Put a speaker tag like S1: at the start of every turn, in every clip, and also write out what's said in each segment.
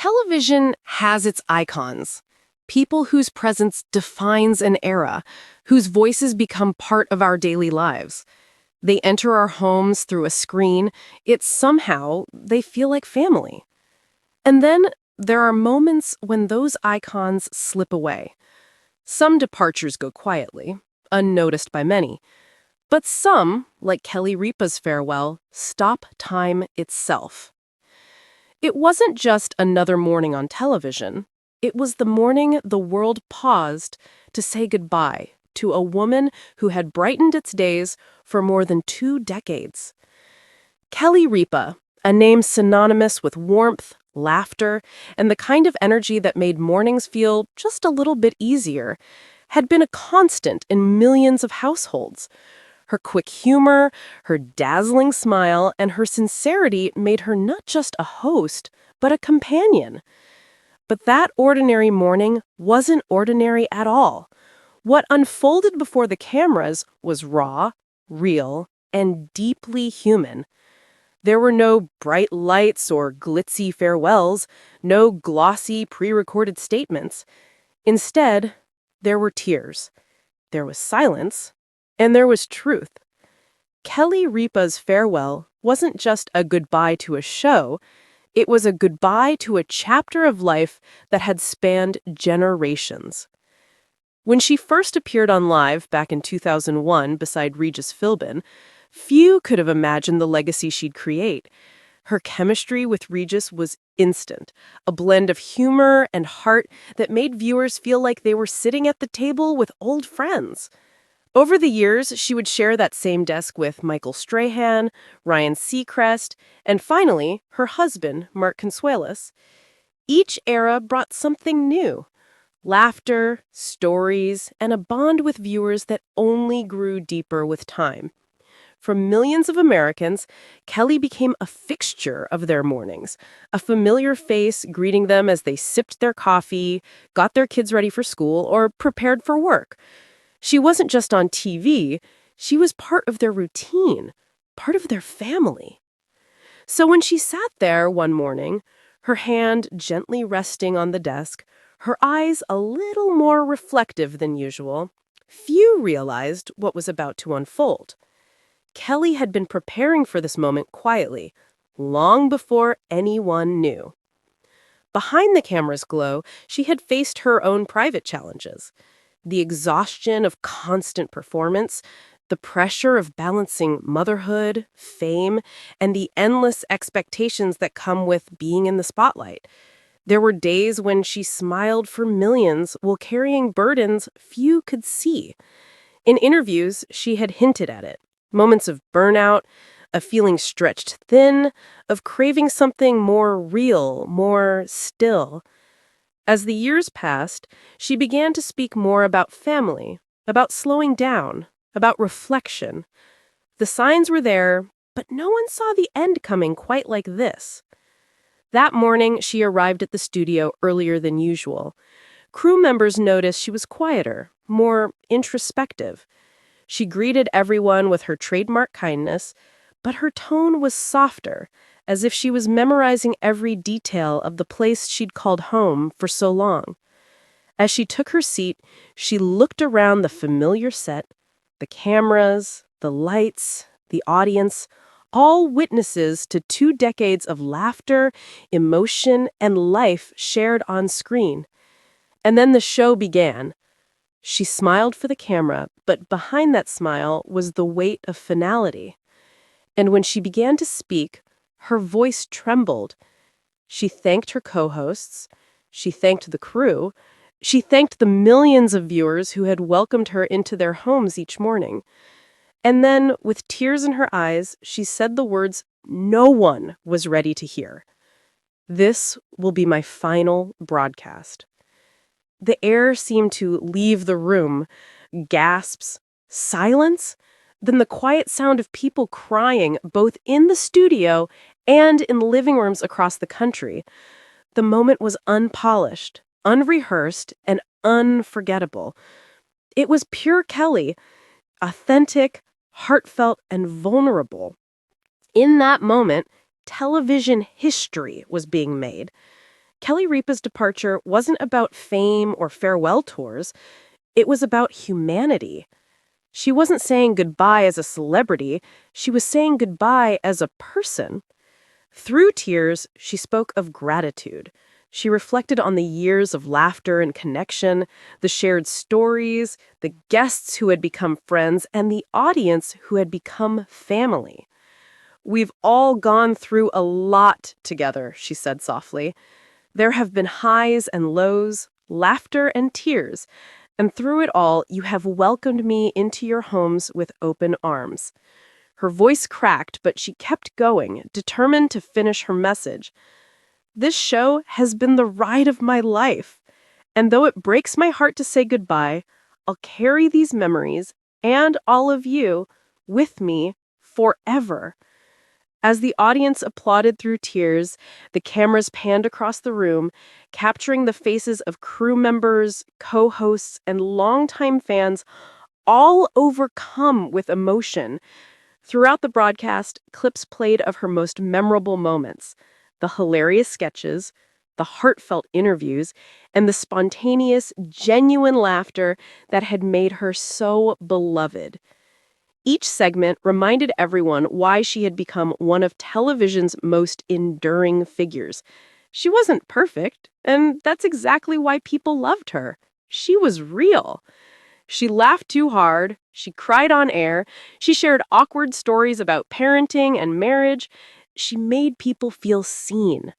S1: Television has its icons, people whose presence defines an era, whose voices become part of our daily lives. They enter our homes through a screen, yet somehow they feel like family. And then there are moments when those icons slip away. Some departures go quietly, unnoticed by many. But some, like Kelly Ripa's farewell, stop time itself. It wasn't just another morning on television. It was the morning the world paused to say goodbye to a woman who had brightened its days for more than 2 decades. Kelly Ripa, a name synonymous with warmth, laughter, and the kind of energy that made mornings feel just a little bit easier, had been a constant in millions of households. Her quick humor, her dazzling smile, and her sincerity made her not just a host, but a companion. But that ordinary morning wasn't ordinary at all. What unfolded before the cameras was raw, real, and deeply human. There were no bright lights or glitzy farewells, no glossy pre-recorded statements. Instead, there were tears. There was silence. And there was truth. Kelly Ripa's farewell wasn't just a goodbye to a show, it was a goodbye to a chapter of life that had spanned generations. When she first appeared on Live back in 2001 beside Regis Philbin, few could have imagined the legacy she'd create. Her chemistry with Regis was instant, a blend of humor and heart that made viewers feel like they were sitting at the table with old friends. Over the years, she would share that same desk with Michael Strahan, Ryan Seacrest, and finally, her husband, Mark Consuelos. Each era brought something new: laughter, stories, and a bond with viewers that only grew deeper with time. For millions of Americans, Kelly became a fixture of their mornings, a familiar face greeting them as they sipped their coffee, got their kids ready for school, or prepared for work. She wasn't just on TV, she was part of their routine, part of their family. So when she sat there one morning, her hand gently resting on the desk, her eyes a little more reflective than usual, few realized what was about to unfold. Kelly had been preparing for this moment quietly, long before anyone knew. Behind the camera's glow, she had faced her own private challenges. The exhaustion of constant performance, the pressure of balancing motherhood, fame, and the endless expectations that come with being in the spotlight. There were days when she smiled for millions while carrying burdens few could see. In interviews, she had hinted at it. Moments of burnout, of feeling stretched thin, of craving something more real, more still. As the years passed, she began to speak more about family, about slowing down, about reflection. The signs were there, but no one saw the end coming quite like this. That morning, she arrived at the studio earlier than usual. Crew members noticed she was quieter, more introspective. She greeted everyone with her trademark kindness, but her tone was softer, as if she was memorizing every detail of the place she'd called home for so long. As she took her seat, she looked around the familiar set, the cameras, the lights, the audience, all witnesses to 2 decades of laughter, emotion, and life shared on screen. And then the show began. She smiled for the camera, but behind that smile was the weight of finality. And when she began to speak, her voice trembled. She thanked her co-hosts. She thanked the crew. She thanked the millions of viewers who had welcomed her into their homes each morning. And then, with tears in her eyes, she said the words no one was ready to hear. "This will be my final broadcast." The air seemed to leave the room. Gasps, silence, then the quiet sound of people crying both in the studio and in living rooms across the country. The moment was unpolished, unrehearsed, and unforgettable. It was pure Kelly, authentic, heartfelt, and vulnerable. In that moment, television history was being made. Kelly Ripa's departure wasn't about fame or farewell tours, it was about humanity. She wasn't saying goodbye as a celebrity, she was saying goodbye as a person. Through tears, she spoke of gratitude. She reflected on the years of laughter and connection, the shared stories, the guests who had become friends, and the audience who had become family. "We've all gone through a lot together," she said softly. "There have been highs and lows, laughter and tears, and through it all, you have welcomed me into your homes with open arms." Her voice cracked, but she kept going, determined to finish her message. "This show has been the ride of my life, and though it breaks my heart to say goodbye, I'll carry these memories, and all of you, with me forever." As the audience applauded through tears, the cameras panned across the room, capturing the faces of crew members, co-hosts, and longtime fans, all overcome with emotion. Throughout the broadcast, clips played of her most memorable moments, the hilarious sketches, the heartfelt interviews, and the spontaneous, genuine laughter that had made her so beloved. Each segment reminded everyone why she had become one of television's most enduring figures. She wasn't perfect, and that's exactly why people loved her. She was real. She laughed too hard, she cried on air, she shared awkward stories about parenting and marriage. She made people feel seen.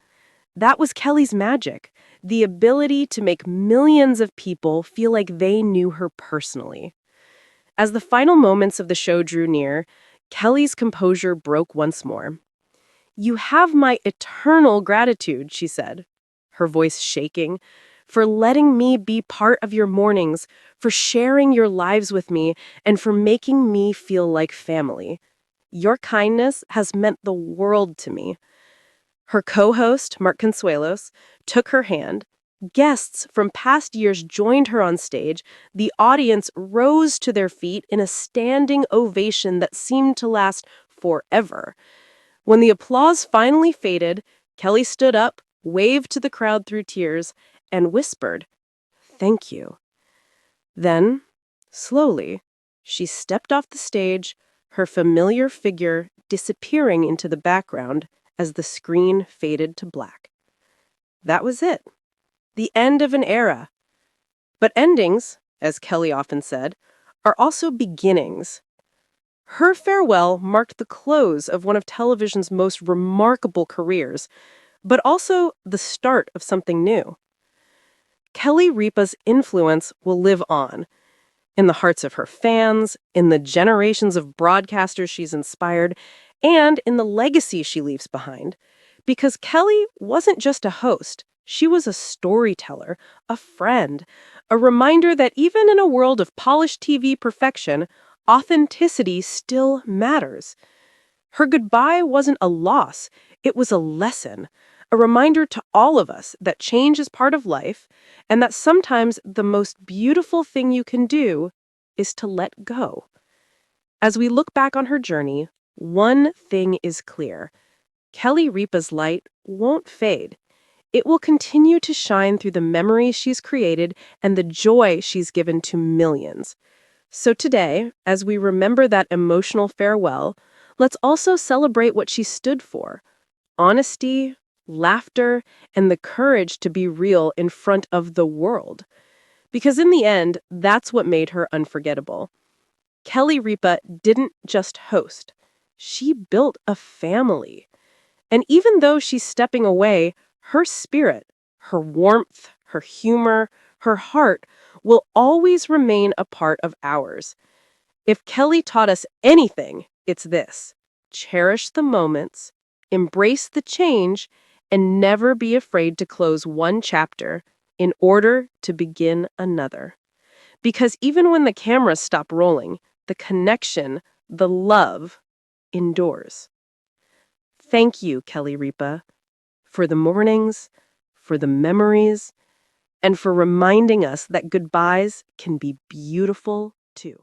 S1: That was Kelly's magic, the ability to make millions of people feel like they knew her personally. As the final moments of the show drew near, Kelly's composure broke once more. "You have my eternal gratitude," she said, her voice shaking, "for letting me be part of your mornings, for sharing your lives with me, and for making me feel like family. Your kindness has meant the world to me." Her co-host, Mark Consuelos, took her hand. Guests from past years joined her on stage. The audience rose to their feet in a standing ovation that seemed to last forever. When the applause finally faded, Kelly stood up, waved to the crowd through tears, and whispered, "Thank you." Then, slowly, she stepped off the stage, her familiar figure disappearing into the background as the screen faded to black. That was it. The end of an era. But endings, as Kelly often said, are also beginnings. Her farewell marked the close of one of television's most remarkable careers, but also the start of something new. Kelly Ripa's influence will live on, in the hearts of her fans, in the generations of broadcasters she's inspired, and in the legacy she leaves behind. Because Kelly wasn't just a host, she was a storyteller, a friend, a reminder that even in a world of polished TV perfection, authenticity still matters. Her goodbye wasn't a loss, it was a lesson, a reminder to all of us that change is part of life, and that sometimes the most beautiful thing you can do is to let go. As we look back on her journey, one thing is clear. Kelly Ripa's light won't fade. It will continue to shine through the memories she's created and the joy she's given to millions. So today, as we remember that emotional farewell, let's also celebrate what she stood for: honesty, laughter, and the courage to be real in front of the world. Because in the end, that's what made her unforgettable. Kelly Ripa didn't just host. She built a family. And even though she's stepping away, her spirit, her warmth, her humor, her heart will always remain a part of ours. If Kelly taught us anything, it's this: cherish the moments, embrace the change, and never be afraid to close one chapter in order to begin another. Because even when the cameras stop rolling, the connection, the love, endures. Thank you, Kelly Ripa, for the mornings, for the memories, and for reminding us that goodbyes can be beautiful too.